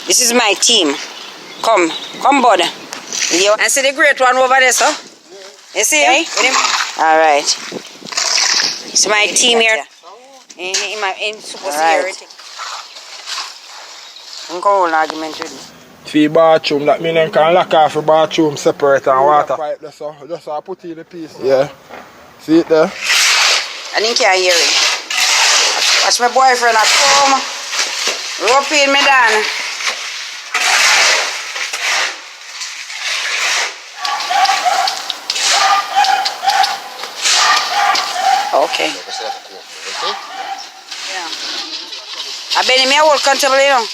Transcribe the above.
This is my team. Come, bud. And see the great one over there, sir? You see him? All right. It's my team here. In super security. I'm going argument with you. For bathroom, that means you can lock off the bathroom separate and water pipe there, so just put in the piece. Yeah. See it there? I didn't care hear it. Watch my boyfriend at home. Rope in me down. Okay. Yeah. I been in my whole country, you know.